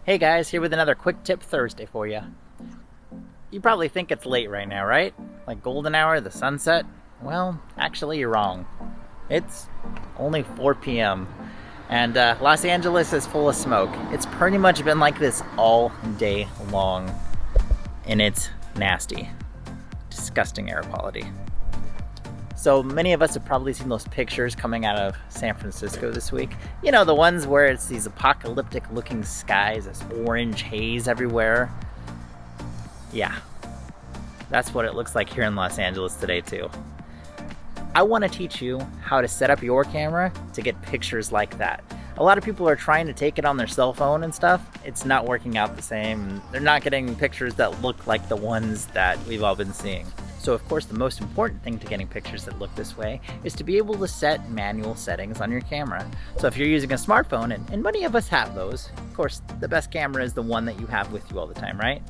Hey guys, here with another quick tip Thursday for you. You probably think it's late right now, right? Like golden hour, the sunset? Well, actually you're wrong. It's only 4 p.m. and Los Angeles is full of smoke. It's pretty much been like this all day long, and it's nasty. Disgusting air quality. So many of us have probably seen those pictures coming out of San Francisco this week. You know, the ones where it's these apocalyptic looking skies, this orange haze everywhere. Yeah, that's what it looks like here in Los Angeles today too. I want to teach you how to set up your camera to get pictures like that. A lot of people are trying to take it on their cell phone and stuff. It's not working out the same. They're not getting pictures that look like the ones that we've all been seeing. So of course, the most important thing to getting pictures that look this way is to be able to set manual settings on your camera. So if you're using a smartphone, and many of us have those, of course, the best camera is the one that you have with you all the time, right?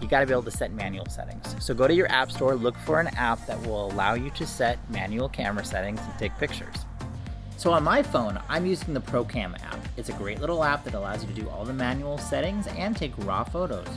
You gotta be able to set manual settings. So go to your app store, look for an app that will allow you to set manual camera settings and take pictures. So on my phone, I'm using the ProCam app. It's a great little app that allows you to do all the manual settings and take raw photos.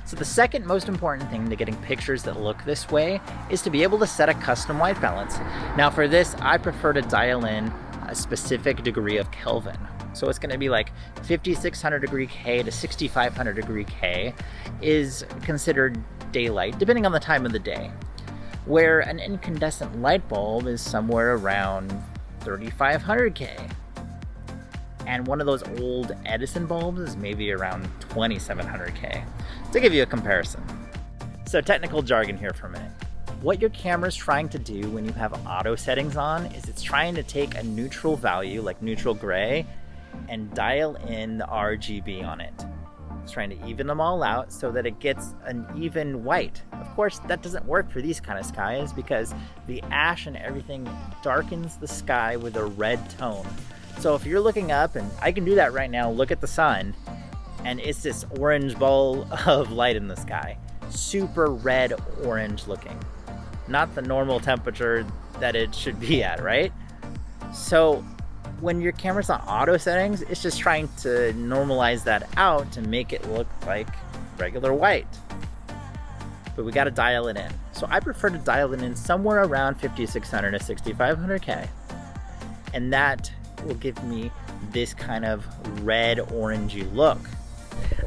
So the second most important thing to getting pictures that look this way is to be able to set a custom white balance. Now for this, I prefer to dial in a specific degree of Kelvin. So it's gonna be like 5600 degree K to 6500 degree K is considered daylight, depending on the time of the day. Where an incandescent light bulb is somewhere around 3500 K. And one of those old Edison bulbs is maybe around 2700 K, to give you a comparison. So technical jargon here for a minute. What your camera's trying to do when you have auto settings on is it's trying to take a neutral value, like neutral gray, and dial in the RGB on it. It's trying to even them all out so that it gets an even white. Of course, that doesn't work for these kind of skies because the ash and everything darkens the sky with a red tone. So if you're looking up, and I can do that right now, look at the sun, and it's this orange ball of light in the sky. Super red orange looking. Not the normal temperature that it should be at, right? So when your camera's on auto settings, it's just trying to normalize that out to make it look like regular white. But we gotta dial it in. So I prefer to dial it in somewhere around 5600 to 6500 K. And that will give me this kind of red orangey look.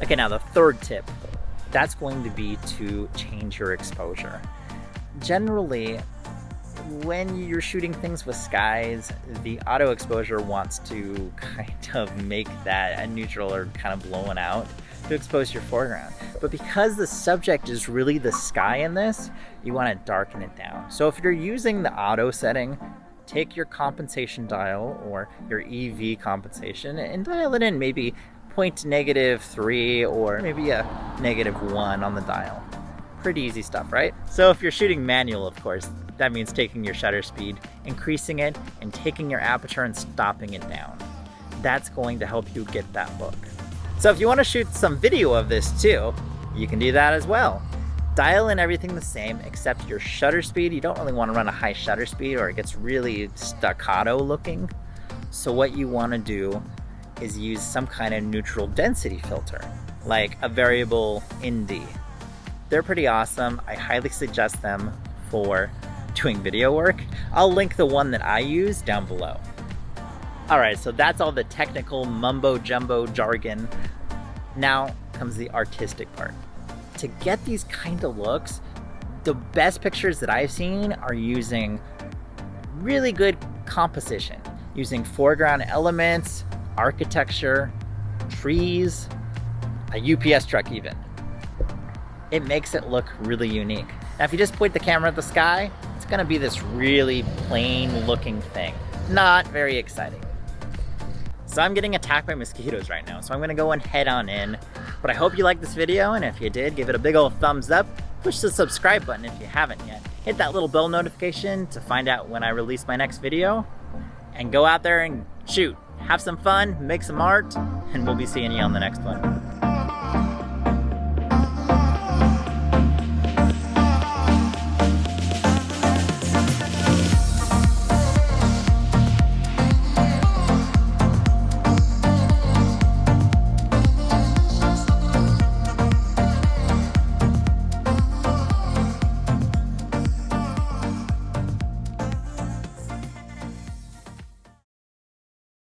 Okay, now the third tip, that's going to be to change your exposure. Generally, when you're shooting things with skies, the auto exposure wants to kind of make that a neutral or kind of blown out to expose your foreground. But because the subject is really the sky in this, you want to darken it down. So if you're using the auto setting, take your compensation dial or your EV compensation and dial it in maybe -3 or maybe a -1 on the dial. Pretty easy stuff, right? So if you're shooting manual, of course, that means taking your shutter speed, increasing it, and taking your aperture and stopping it down. That's going to help you get that look. So if you want to shoot some video of this too, you can do that as well. Dial in everything the same except your shutter speed. You don't really want to run a high shutter speed or it gets really staccato looking. So what you want to do is use some kind of neutral density filter, like a variable ND. They're pretty awesome. I highly suggest them for doing video work. I'll link the one that I use down below. All right, so that's all the technical mumbo jumbo jargon. Now comes the artistic part. To get these kind of looks, the best pictures that I've seen are using really good composition, using foreground elements, architecture, trees, a UPS truck even. It makes it look really unique. Now if you just point the camera at the sky, it's gonna be this really plain looking thing. Not very exciting. So I'm getting attacked by mosquitoes right now, so I'm gonna go and head on in. But I hope you liked this video, and if you did, give it a big old thumbs up. Push the subscribe button if you haven't yet. Hit that little bell notification to find out when I release my next video. And go out there and shoot. Have some fun, make some art, and we'll be seeing you on the next one.